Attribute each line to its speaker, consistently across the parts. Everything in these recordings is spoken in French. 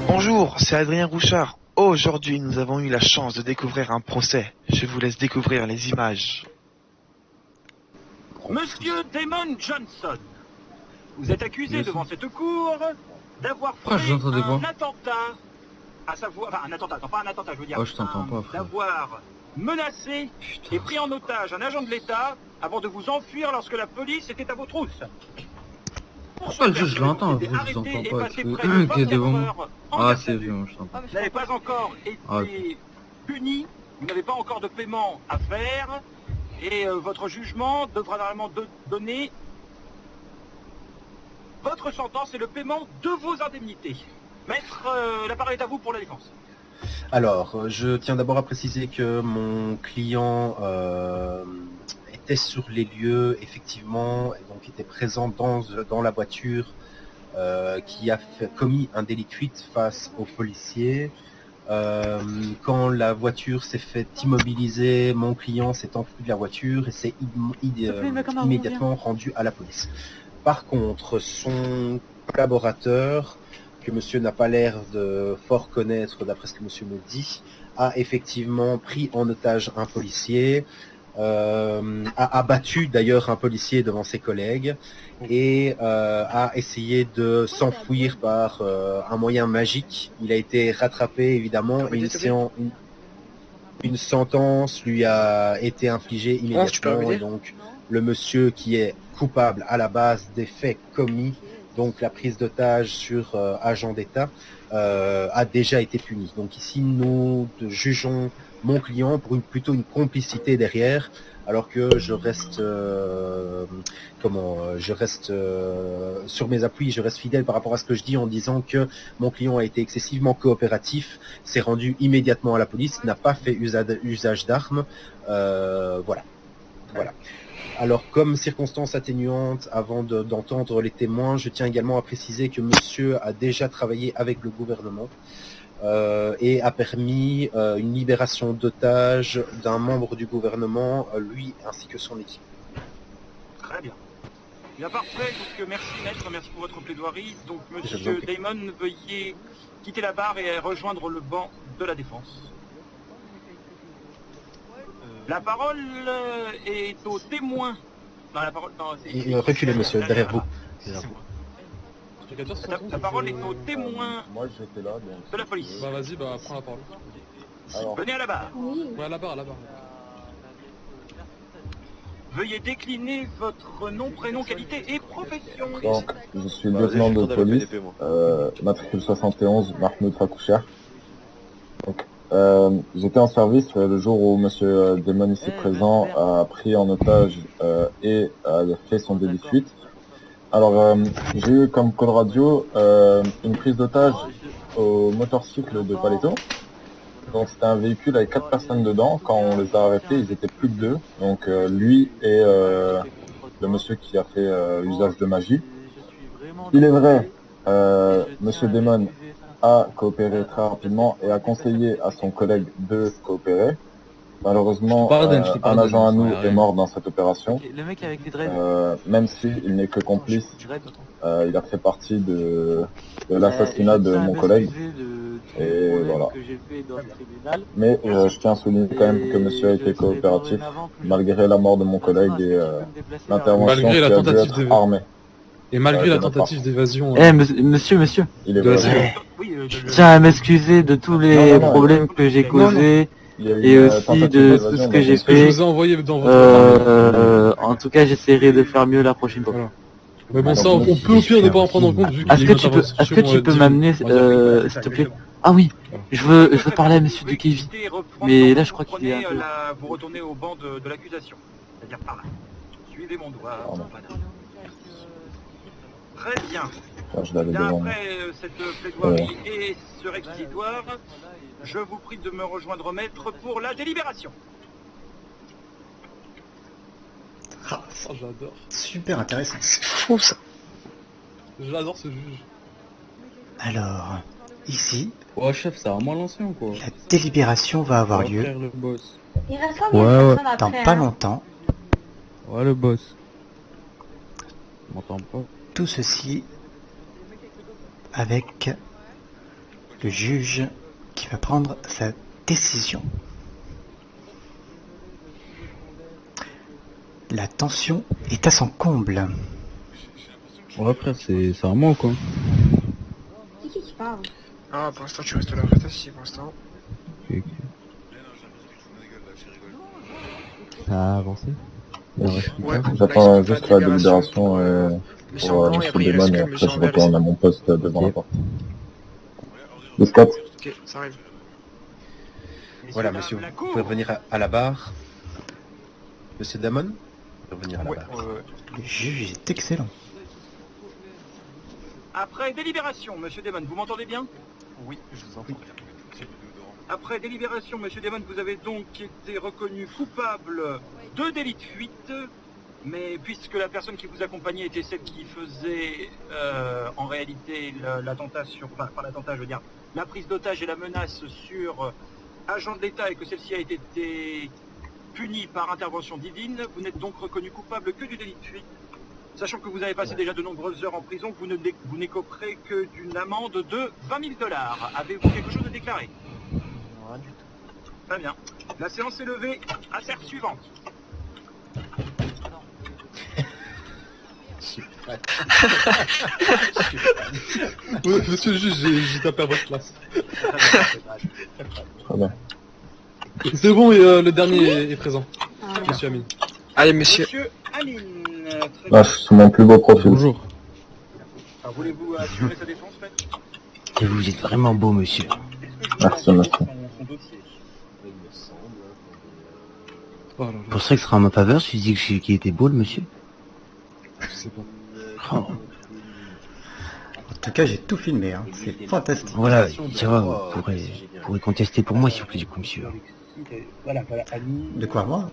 Speaker 1: Bonjour, c'est Adrien Rouchard. Aujourd'hui, nous avons eu la chance de découvrir un procès. Je vous laisse découvrir les images.
Speaker 2: Monsieur Damon Johnson, vous êtes accusé devant cette cour d'avoir fait un attentat, à savoir, enfin un attentat, non pas un attentat, je veux dire, d'avoir menacé et pris en otage un agent de l'État avant de vous enfuir lorsque la police était à vos trousses.
Speaker 3: Pourquoi le juge je l'entends, vous je vous entends pas. Qui est devant moi. Ah c'est bon, je t'entends.
Speaker 2: Vous n'avez pas encore été puni, vous n'avez pas encore de paiement à faire, et votre jugement devra normalement donner votre sentence et le paiement de vos indemnités. Maître, la parole est à vous pour la défense.
Speaker 4: Alors, je tiens d'abord à préciser que mon client était sur les lieux, effectivement, et donc était présent dans la voiture qui a commis un délit de fuite face aux policiers. Quand la voiture s'est fait immobiliser, mon client s'est enfui de la voiture et s'est immédiatement rendu à la police. Par contre, son collaborateur, que monsieur n'a pas l'air de fort connaître d'après ce que monsieur me dit, a effectivement pris en otage un policier, a abattu d'ailleurs un policier devant ses collègues et a essayé de s'enfuir par un moyen magique. Il a été rattrapé évidemment et une sentence lui a été infligée immédiatement et donc le monsieur qui est coupable à la base des faits commis, donc la prise d'otage sur agent d'État, a déjà été puni. Donc ici nous jugeons mon client pour plutôt une complicité derrière, alors que je reste sur mes appuis, je reste fidèle par rapport à ce que je dis en disant que mon client a été excessivement coopératif, s'est rendu immédiatement à la police, n'a pas fait usage d'armes, voilà. Alors, comme circonstance atténuante, avant d'entendre les témoins, je tiens également à préciser que monsieur a déjà travaillé avec le gouvernement et a permis une libération d'otages d'un membre du gouvernement, lui ainsi que son équipe.
Speaker 2: Très bien. Bien parfait, donc merci maître, merci pour votre plaidoirie. Donc monsieur Damon, veuillez quitter la barre et rejoindre le banc de la défense. La parole est au témoin. Non, la parole...
Speaker 4: Reculez, monsieur, derrière vous.
Speaker 2: La parole est au témoin de la police.
Speaker 5: Bah vas-y, bah prends la parole.
Speaker 2: Alors... Venez à la barre.
Speaker 5: Oui. Ouais, à la barre, à la barre.
Speaker 2: Veuillez décliner votre nom, prénom, qualité et profession.
Speaker 6: Donc, je suis lieutenant de police, matricule 71, Mahmoud Fakoucher. Donc, j'étais en service le jour où monsieur Damon ici présent a pris en otage et a fait son délit de fuite. Alors, j'ai eu comme code radio une prise d'otage au motorcycle de Paletto. Donc c'était un véhicule avec 4 personnes dedans. Quand on les a arrêtés, ils étaient plus de 2. Donc lui et le monsieur qui a fait usage de magie. Il est vrai, monsieur Damon a coopéré très rapidement et a conseillé à son collègue de coopérer. Malheureusement, un agent à nous est mort dans cette opération. Même s'il n'est que complice, il a fait partie de l'assassinat de mon collègue. Et voilà. Mais je tiens à souligner quand même que monsieur a été coopératif, malgré la mort de mon collègue et l'intervention qui a dû être armée.
Speaker 5: Et malgré la tentative d'évasion...
Speaker 7: Monsieur,
Speaker 6: il est vrai.
Speaker 7: Je tiens à m'excuser de tous les problèmes que j'ai causés. Et aussi de tout ce que j'ai fait.
Speaker 5: Je vous ai envoyé dans votre...
Speaker 7: en tout cas, j'essaierai de faire mieux la prochaine fois.
Speaker 5: Voilà. Mais bon, ça, on peut au pire ne pas en prendre en compte vu qu'il y a une intervention.
Speaker 7: Est-ce que tu peux m'amener, s'il te plaît? Ah oui, je veux parler à monsieur Dukévi. Mais là, je crois qu'il est un peu...
Speaker 2: Vous retournez au banc de l'accusation. C'est-à-dire par là. Suivez mon doigt. Très bien. Après cette plaidoirie et ce réquisitoire, je vous prie de me rejoindre maître pour la délibération.
Speaker 5: Ah, ça j'adore.
Speaker 4: Super intéressant.
Speaker 7: C'est fou ça.
Speaker 5: J'adore ce juge.
Speaker 8: Alors, ici...
Speaker 3: Ouais chef, ça va moins l'ancien quoi.
Speaker 8: La délibération va avoir lieu.
Speaker 3: Le boss.
Speaker 9: Il reste combien de personnes après,
Speaker 8: dans pas longtemps.
Speaker 3: Ouais le boss. Je m'entends pas.
Speaker 8: Tout ceci avec le juge qui va prendre sa décision. La tension est à son comble.
Speaker 3: Ouais, frère, c'est à moi, quoi.
Speaker 9: C'est qui parle?
Speaker 1: Ah, pour l'instant, tu restes là. Reste assis pour l'instant.
Speaker 3: Ok.
Speaker 10: Ça a avancé?
Speaker 1: Ouais,
Speaker 6: j'attends juste la délibération
Speaker 1: Monsieur
Speaker 6: pour
Speaker 1: Blanc, et
Speaker 6: M.
Speaker 1: après, il
Speaker 6: Damon
Speaker 1: reste
Speaker 6: et
Speaker 1: que
Speaker 6: après
Speaker 1: Monsieur
Speaker 6: je
Speaker 1: Envers
Speaker 6: retourne à
Speaker 1: ici.
Speaker 6: mon poste devant la porte. Le squat.
Speaker 1: Ok, ça arrive.
Speaker 4: Voilà, monsieur, vous pouvez revenir à la barre. Monsieur Damon, vous pouvez revenir à la barre.
Speaker 8: Le juge est excellent.
Speaker 2: Après délibération, monsieur Damon, vous m'entendez bien?
Speaker 4: Oui, je vous entends bien.
Speaker 2: Après délibération, monsieur Damon, vous avez donc été reconnu coupable de délit de fuite, mais puisque la personne qui vous accompagnait était celle qui faisait en réalité l'attentat sur, enfin pas l'attentat, je veux dire, la prise d'otage et la menace sur agent de l'État et que celle-ci a été punie par intervention divine, vous n'êtes donc reconnu coupable que du délit de fuite. Sachant que vous avez passé déjà de nombreuses heures en prison, vous n'écoperez que d'une amende de 20 000 $. Avez-vous quelque chose à déclarer?
Speaker 4: Rien du tout.
Speaker 2: Très bien. La séance est levée. Affaire suivante.
Speaker 5: Ouais, monsieur le juge, j'ai tapé à votre place.
Speaker 6: Très bien.
Speaker 5: C'est bon, et le dernier est présent. Monsieur Amine.
Speaker 1: Allez, monsieur.
Speaker 2: Monsieur Amine. Très
Speaker 6: Là, je suis sur mon plus beau profil.
Speaker 3: Bonjour.
Speaker 2: Alors, voulez-vous assurer sa défense, fait?
Speaker 8: Et vous êtes vraiment beau, monsieur.
Speaker 6: Merci, merci.
Speaker 2: Son dossier.
Speaker 5: Oh là là,
Speaker 8: Pour ça que ce sera en ma faveur, je dis qu'il était beau, le monsieur.
Speaker 5: je sais pas.
Speaker 8: Oh.
Speaker 10: En tout cas, j'ai tout filmé, hein. C'est fantastique.
Speaker 8: Voilà, ça va, vous pourrez contester pour moi, s'il vous plaît, du coup, monsieur.
Speaker 2: Voilà, Amine.
Speaker 10: De quoi, moi?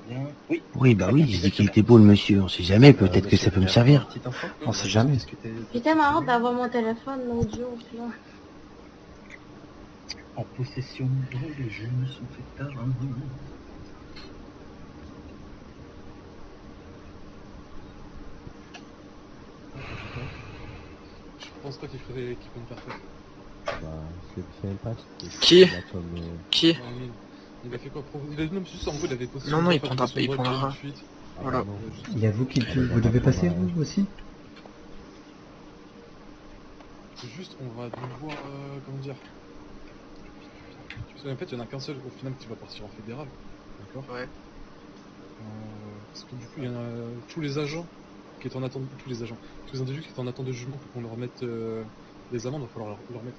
Speaker 2: Oui.
Speaker 8: Oui, bah oui, j'ai dit qu'il était beau, le monsieur. On sait jamais, peut-être que ça peut me servir.
Speaker 10: On sait jamais.
Speaker 9: C'était marrant d'avoir mon téléphone l'audio là.
Speaker 2: En possession de les jeux ne sont fait tard.
Speaker 5: Je pense pas qu'il faudrait qu'il prenne parfait.
Speaker 1: Qui Qui
Speaker 5: Amine, il a fait quoi? Il a dit non, mais juste en gros, il avait posté.
Speaker 1: Non, non, il prendra pas, il prendra. Voilà.
Speaker 10: Il y a vous qui vous devez passer, vous aussi?
Speaker 5: C'est juste, on va devoir, comment dire... Parce qu'en fait, il n'y en a qu'un seul au final qui va partir en fédéral. D'accord?
Speaker 1: Ouais.
Speaker 5: Parce que du coup, il y en a tous les agents qui étaient en attente, tous les individus qui étaient en attente de jugement pour qu'on leur mette les amendes, il va falloir leur mettre.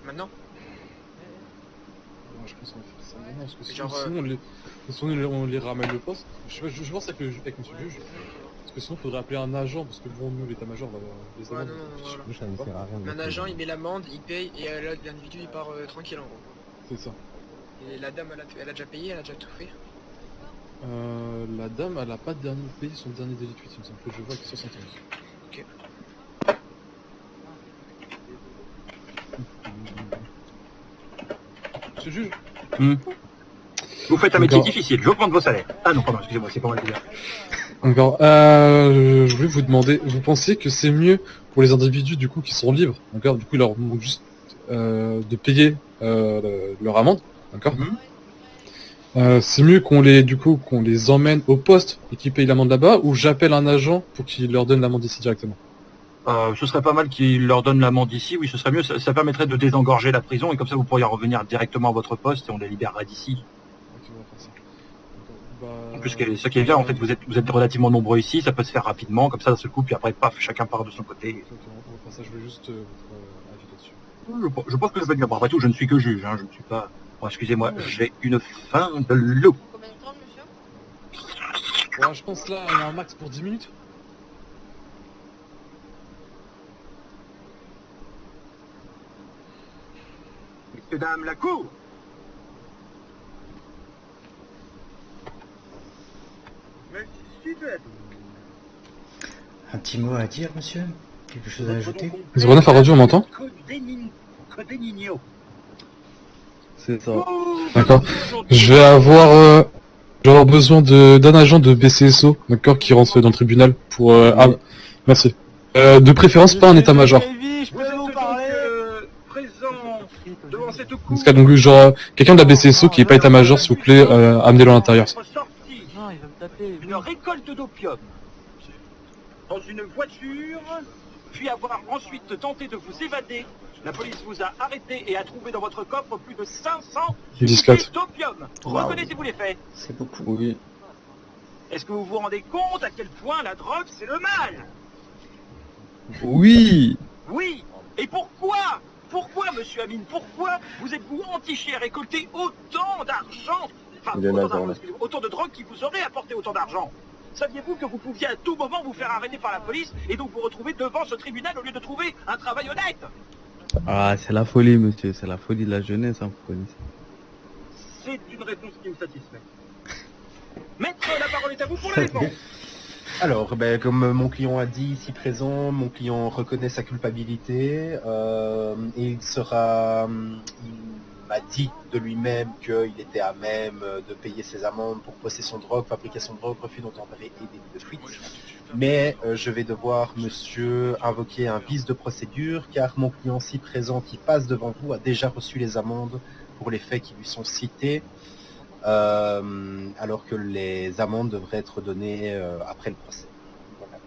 Speaker 1: Maintenant
Speaker 5: Ouais, je pense qu'on va faire ça maintenant, parce que
Speaker 1: Genre,
Speaker 5: sinon on les ramène le poste. Je pense avec monsieur le juge. Parce que sinon, il faudrait appeler un agent, parce que bon, nous, l'état-major va les
Speaker 1: Ouais,
Speaker 5: amendes.
Speaker 1: non, voilà. Un agent, il met l'amende, il paye, et l'individu, il part tranquille en gros.
Speaker 5: C'est ça.
Speaker 1: Et la dame, elle a déjà payé, elle a déjà tout fait.
Speaker 5: La dame, elle a pas payé son dernier délit de fuite, il me semble que je vois avec 71.
Speaker 1: Ok.
Speaker 5: Monsieur le juge.
Speaker 2: Vous faites un métier
Speaker 5: D'accord.
Speaker 2: difficile, j'augmente vos salaires. Ah non, pardon, excusez-moi, c'est pas mal de dire.
Speaker 5: Encore, je voulais vous demander, vous pensez que c'est mieux pour les individus du coup qui sont libres, d'accord, du coup il leur manque juste de payer leur amende, d'accord. C'est mieux qu'on les emmène au poste et qu'ils payent l'amende là-bas, ou j'appelle un agent pour qu'il leur donne l'amende ici directement.
Speaker 2: Ce serait pas mal qu'ils leur donnent l'amende ici, oui, ce serait mieux, ça permettrait de désengorger la prison, et comme ça vous pourriez revenir directement à votre poste et on les libérera d'ici.
Speaker 5: Ok, on va faire ça. D'accord,
Speaker 2: En plus, ce qui est bien, en fait, vous êtes relativement nombreux ici, ça peut se faire rapidement, comme ça, d'un seul coup, puis après, paf, chacun part de son côté.
Speaker 5: Ok, on va faire ça, je veux juste votre avis là-dessus.
Speaker 2: Je pense que ça va être bien. Bon, après tout, je ne suis que juge, hein, je ne suis pas... Oh, excusez-moi, j'ai une faim de loup.
Speaker 9: Combien de temps, monsieur?
Speaker 5: Ouais, je pense là, il y a un max pour 10 minutes.
Speaker 2: Messieurs, dames, la cour.
Speaker 10: Un petit mot à dire, monsieur? Quelque chose à ajouter?
Speaker 5: 09 à radio, on m'entend?
Speaker 3: C'est ça.
Speaker 5: D'accord. Je vais avoir besoin d'un agent de BCSO, d'accord, qui rentre dans le tribunal pour... merci. De préférence pas un état-major.
Speaker 2: Je peux vous parler présent devant cette cour.
Speaker 5: Dans ce cas, donc, genre, quelqu'un de la BCSO qui est pas état-major, s'il vous plaît, amenez-le à l'intérieur.
Speaker 7: Non, il va me taper.
Speaker 2: Une récolte d'opium dans une voiture, puis avoir ensuite tenté de vous évader. La police vous a arrêté et a trouvé dans votre coffre plus de 500 unités d'opium. Reconnaissez-vous les faits?
Speaker 10: C'est beaucoup.
Speaker 5: Oui.
Speaker 2: Est-ce que vous vous rendez compte à quel point la drogue, c'est le mal?
Speaker 3: Oui.
Speaker 2: Oui. Et pourquoi? Pourquoi, monsieur Amine? Pourquoi vous êtes-vous entiché à récolter autant d'argent? Enfin, autant de drogue qui vous aurait apporté autant d'argent? Saviez-vous que vous pouviez à tout moment vous faire arrêter par la police et donc vous retrouver devant ce tribunal au lieu de trouver un travail honnête?
Speaker 3: Ah, c'est la folie, monsieur. C'est la folie de la jeunesse, hein, vous connaissez.
Speaker 2: C'est une réponse qui me satisfait. Maître, la parole est à vous pour la réponse.
Speaker 4: Alors, comme mon client a dit ici présent, mon client reconnaît sa culpabilité et il m'a dit de lui-même qu'il était à même de payer ses amendes pour possession de drogue, fabrication de drogue, refus d'obtempérer et délit de fuite. Mais je vais devoir, monsieur, invoquer un vice de procédure car mon client ici présent qui passe devant vous a déjà reçu les amendes pour les faits qui lui sont cités. Alors que les amendes devraient être données après le procès. Voilà.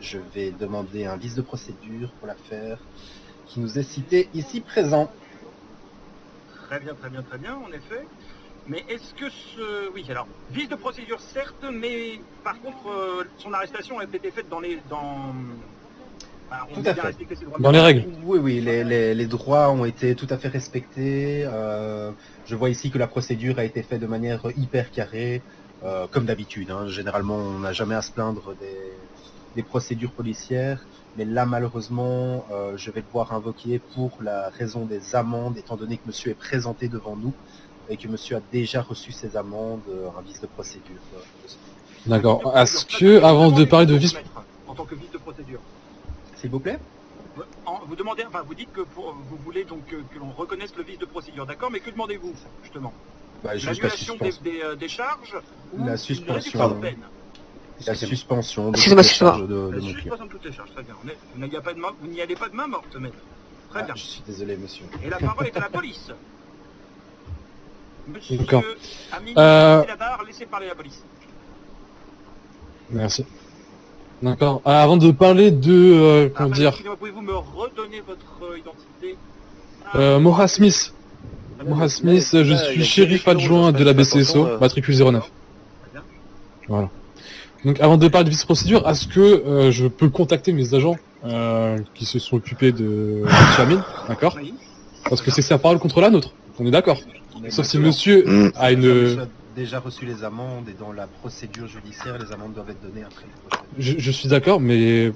Speaker 4: Je vais demander un vice de procédure pour l'affaire qui nous est cité ici présent.
Speaker 2: Très bien, en effet. Mais est-ce que ce... Oui, alors, vice de procédure, certes, mais par contre, son arrestation a été faite dans les... Alors,
Speaker 4: tout à fait.
Speaker 5: Dans les règles.
Speaker 4: Oui, les droits ont été tout à fait respectés. Je vois ici que la procédure a été faite de manière hyper carrée, comme d'habitude. Hein. Généralement, on n'a jamais à se plaindre des procédures policières. Mais là, malheureusement, je vais devoir invoquer pour la raison des amendes, étant donné que monsieur est présenté devant nous et que monsieur a déjà reçu ses amendes, un vice de procédure.
Speaker 5: D'accord. Est-ce que, avant de parler de vice...
Speaker 2: En tant que vice de procédure.
Speaker 4: S'il vous plaît?
Speaker 2: Vous demandez, enfin, vous dites que vous voulez donc que l'on reconnaisse le vice de procédure, d'accord? Mais que demandez-vous, justement? L'annulation des charges ou
Speaker 4: la suspension. La suspension de
Speaker 2: toutes les charges de mon client. Suspension de toutes les charges, très bien. Vous n'y allez pas de main morte, maître. Très bien.
Speaker 4: Je suis désolé, monsieur.
Speaker 2: Et la parole est à la police. Monsieur Amine, la barre, laissez parler la police.
Speaker 5: Merci. D'accord. Avant de parler de... comment dire...
Speaker 2: Pouvez-vous me redonner votre identité?
Speaker 5: Moha Smith. Moha Smith, je suis shérif adjoint de la BCSO, matricule 09. Voilà. Donc avant de parler de vice-procédure, est-ce que je peux contacter mes agents qui se sont occupés de Amine, d'accord? Parce que c'est sa parole contre la nôtre, on est d'accord. Sauf si monsieur a une...
Speaker 4: déjà reçu les amendes et dans la procédure judiciaire, les amendes doivent être données après le procès.
Speaker 5: Je suis d'accord, mais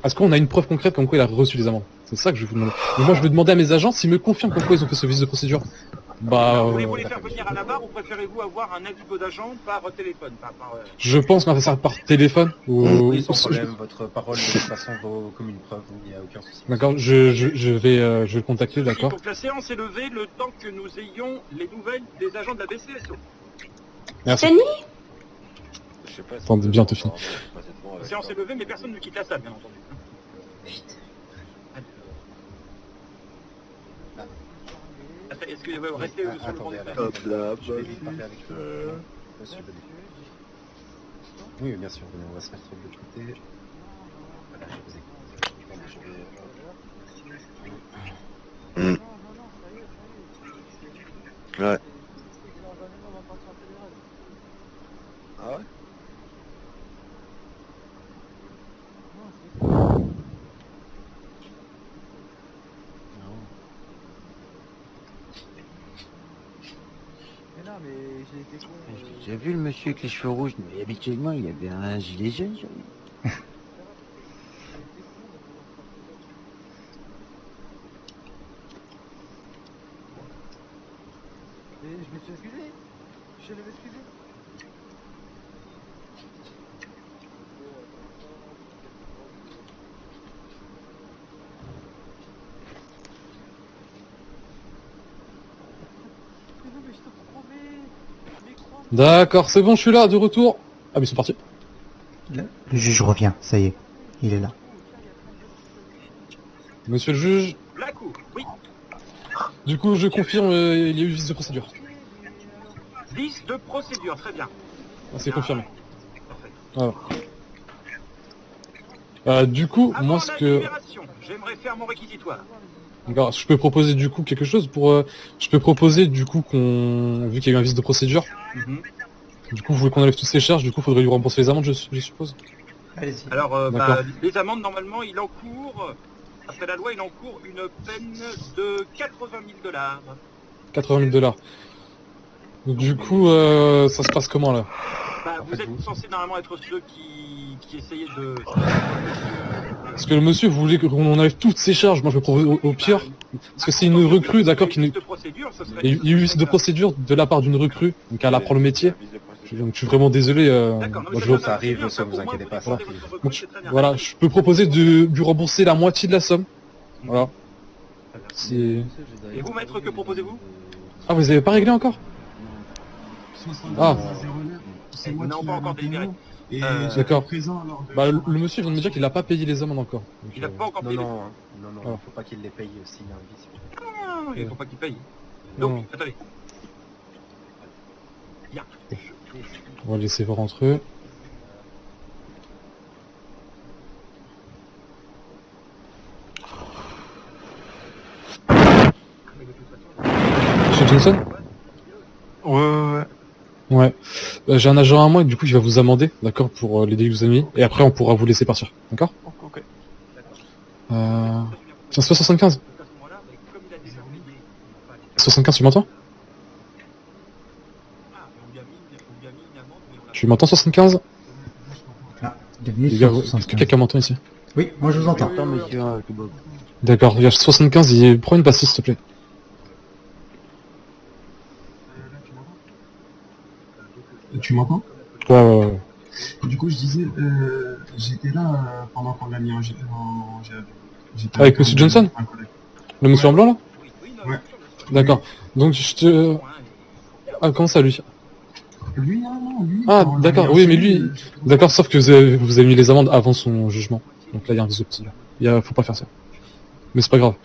Speaker 5: est-ce qu'on a une preuve concrète comme quoi il a reçu les amendes? C'est ça que je vais vous demander. Mais moi je vais demander à mes agents s'ils me confirment comme quoi ils ont fait ce vice de procédure.
Speaker 2: Voulez-vous les faire venir à la barre ou préférez-vous avoir un avis d'agent par téléphone?
Speaker 5: Je pense qu'on va faire ça par téléphone.
Speaker 4: Oui, sans problème, votre parole de toute façon vaut comme une preuve, il n'y a aucun souci.
Speaker 5: D'accord, je vais le contacter, d'accord.
Speaker 2: Donc la séance est levée le temps que nous ayons les nouvelles des agents de la BCSO.
Speaker 5: Merci. Attendez, bientôt fini.
Speaker 2: La séance est levée, mais personne ne quitte la salle, bien entendu. Est-ce que vous restez sur le banc de
Speaker 4: hop là, je vais vite parler avec monsieur Bonnet. Oui, bien sûr, on va se mettre de l'autre côté. Voilà, je vous écoute.
Speaker 11: Ouais. Ah ouais?
Speaker 8: J'ai vu le monsieur avec les cheveux rouges, mais habituellement il avait un gilet jaune.
Speaker 12: Mais je me suis excusé. Je devais m'excuser.
Speaker 5: D'accord, c'est bon, je suis là, de retour. Ah mais ils sont partis.
Speaker 10: Le juge revient, ça y est, il est là.
Speaker 5: Monsieur le juge.
Speaker 2: La cour, oui.
Speaker 5: Du coup, je confirme, il y a eu vice de procédure.
Speaker 2: Vice de procédure, très bien.
Speaker 5: C'est confirmé.
Speaker 2: Parfait.
Speaker 5: Voilà. Du coup,
Speaker 2: Avant
Speaker 5: moi ce
Speaker 2: la
Speaker 5: que...
Speaker 2: libération, j'aimerais faire mon réquisitoire.
Speaker 5: D'accord, je peux proposer du coup quelque chose pour... je peux proposer du coup qu'on... Vu qu'il y a eu un vice de procédure, du coup vous voulez qu'on enlève toutes ces charges, du coup faudrait lui rembourser les amendes, je suppose.
Speaker 10: Allez-y.
Speaker 2: Alors, les amendes, normalement, il encourt, après la loi, il encourt une peine de 80 000 $.
Speaker 5: 80 000 $. Donc, du coup, ça se passe comment là?
Speaker 2: Vous êtes censé normalement être ceux qui essayaient de...
Speaker 5: Parce que le monsieur voulait qu'on enlève toutes ces charges, moi je me propose au pire, parce que c'est une recrue, d'accord, qui... Il y a eu vice de procédure de la part d'une recrue, donc elle apprend le métier. Donc je suis vraiment désolé.
Speaker 4: Ça arrive, ça vous inquiétez pas.
Speaker 5: Voilà. Donc, voilà, je peux proposer de lui rembourser la moitié de la somme. Voilà.
Speaker 2: Et vous, maître, que proposez-vous?
Speaker 5: Ah, vous avez pas réglé encore? Ah.
Speaker 2: Non, pas encore délibéré.
Speaker 5: D'accord. Le monsieur vient de me dire qu'il a pas payé les amendes encore. Donc,
Speaker 2: il a pas encore payé.
Speaker 4: Non, faut pas qu'il les paye aussi.
Speaker 2: Non, il faut pas qu'il paye. Donc, attendez. Bien.
Speaker 5: On va laisser voir entre eux. Monsieur Johnson? Ouais. J'ai un agent à moi, du coup, il va vous amender, d'accord, pour les délits que vous avez mis. Et après, on pourra vous laisser partir, d'accord?
Speaker 11: Ok.
Speaker 5: Tiens, 75. 75, tu m'entends? Tu m'entends 75?
Speaker 10: Ah, bienvenue
Speaker 5: les gars,
Speaker 10: sur 75.
Speaker 5: Quelqu'un m'entend ici?
Speaker 10: Oui, moi je vous entends.
Speaker 5: D'accord, il y a 75, prends une pastille s'il te plaît.
Speaker 13: Tu m'entends?
Speaker 5: Ouais.
Speaker 13: Du coup, je disais, j'étais là pendant qu'on l'a mis en
Speaker 5: avec Monsieur Johnson? Le monsieur en blanc là?
Speaker 13: Ouais.
Speaker 5: D'accord. Donc je te... Ah, comment ça lui?
Speaker 13: Lui, non, lui.
Speaker 5: Ah, d'accord, oui, mais lui... D'accord, sauf que vous avez mis les amendes avant son jugement. Donc là, il y a un vice de procédure. Faut pas faire ça. Mais c'est pas grave.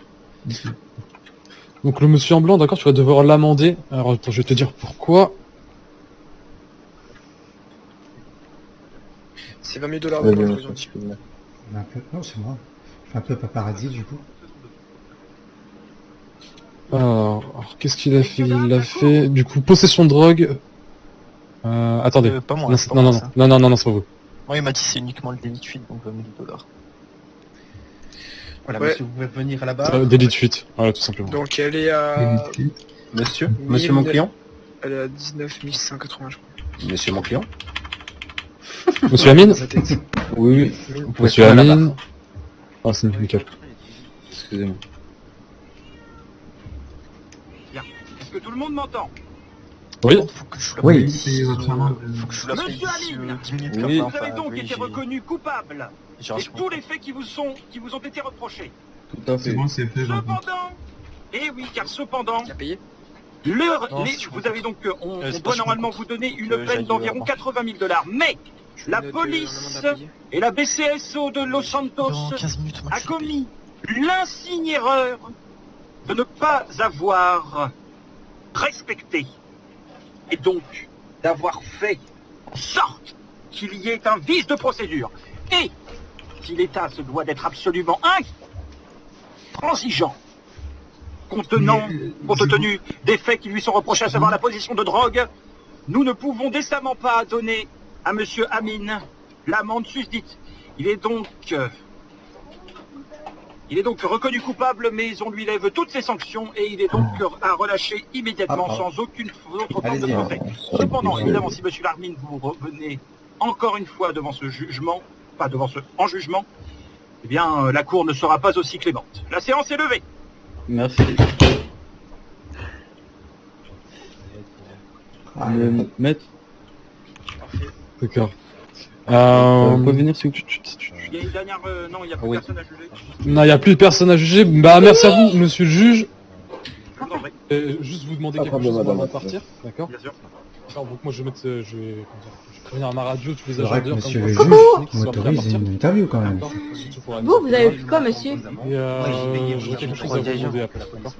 Speaker 5: Donc le monsieur en blanc, d'accord, tu vas devoir l'amender. Alors, attends, je vais te dire pourquoi.
Speaker 11: C'est 20 000 $.
Speaker 10: Non, c'est moi. Un peu paparazzi, du coup.
Speaker 5: Alors qu'est-ce qu'il a fait? Il a fait, du coup, possession de drogue. Attendez.
Speaker 11: Pas moi.
Speaker 5: Non, c'est pas vous.
Speaker 11: Moi, il m'a dit c'est uniquement le délit de fuite, donc 20 000 $.
Speaker 4: Voilà, monsieur, vous pouvez venir à la barre.
Speaker 5: Délit de fuite, voilà, tout simplement.
Speaker 11: Donc elle est à...
Speaker 4: Monsieur mon client?
Speaker 11: Elle est à 19 180, je crois.
Speaker 4: Monsieur mon client?
Speaker 5: Monsieur Amine?
Speaker 4: Oui.
Speaker 5: Monsieur Amine? Ah, c'est nickel. Excusez-moi.
Speaker 2: Bien. Est-ce que tout le monde m'entend?
Speaker 5: Oui.
Speaker 10: Oui.
Speaker 2: Monsieur Amine, vous avez donc été reconnu coupable de tous les faits qui vous ont été reprochés.
Speaker 13: Tout à fait. C'est bon, c'est fait.
Speaker 2: Cependant, cependant, vous avez donc, on doit normalement vous donner une peine d'environ 80 000 $. Mais la police et la BCSO de Los Santos a commis l'insigne erreur de ne pas avoir respecté et donc d'avoir fait en sorte qu'il y ait un vice de procédure. Et si l'État se doit d'être absolument intransigeant, compte tenu des faits qui lui sont reprochés, à savoir la possession de drogue, nous ne pouvons décemment pas donner à Monsieur Amine l'amende susdite. Il est donc reconnu coupable, mais on lui lève toutes ses sanctions et il est donc à relâcher immédiatement sans aucune autre forme de procès. Cependant, évidemment, si Monsieur Larmine vous revenez encore une fois devant ce jugement, en jugement, eh bien la cour ne sera pas aussi clémente. La séance est levée.
Speaker 3: Merci. Maître.
Speaker 5: D'accord.
Speaker 3: Vous pouvez venir si tu...
Speaker 2: Il y a une dernière... non, il n'y a plus personne à juger.
Speaker 5: Non, il n'y a plus personne à juger. Bah, merci à vous, monsieur le juge. Juste vous demander quelque chose avant de partir, d'accord?
Speaker 2: Bien sûr.
Speaker 5: Alors, donc moi je vais prévenir à ma radio tous les
Speaker 10: C'est
Speaker 5: agents
Speaker 10: vrai que
Speaker 5: dehors,
Speaker 10: monsieur
Speaker 5: comme
Speaker 10: le
Speaker 5: quoi,
Speaker 10: juge
Speaker 5: qu'ils soient prêts à
Speaker 10: m'autorise
Speaker 5: partir.
Speaker 10: une interview quand même.
Speaker 5: D'accord. Surtout pour la
Speaker 9: Vous avez fait quoi, monsieur?
Speaker 5: Et j'aurais quelque chose à vous demander après, d'accord?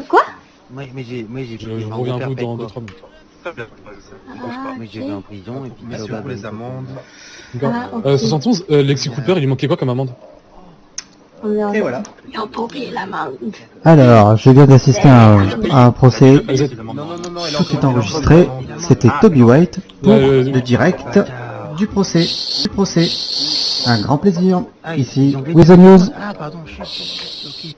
Speaker 9: Quoi?
Speaker 8: Moi j'ai
Speaker 5: Je reviens à vous dans 2-3 minutes.
Speaker 8: Moi j'ai vais en prison et puis
Speaker 4: Merci pour les amendes.
Speaker 5: D'accord.
Speaker 9: Ah, ok.
Speaker 5: 71, Lexi Cooper, il lui manquait quoi comme amende?
Speaker 10: Et voilà.
Speaker 9: Ils ont pas oublié l'amende.
Speaker 10: Alors, je viens d'assister à un procès.
Speaker 4: Non,
Speaker 10: Tout est enregistré. C'était Toby White pour le direct du procès. Un grand plaisir. Ici, Weasel News.
Speaker 8: Ah pardon, je suis... Ok.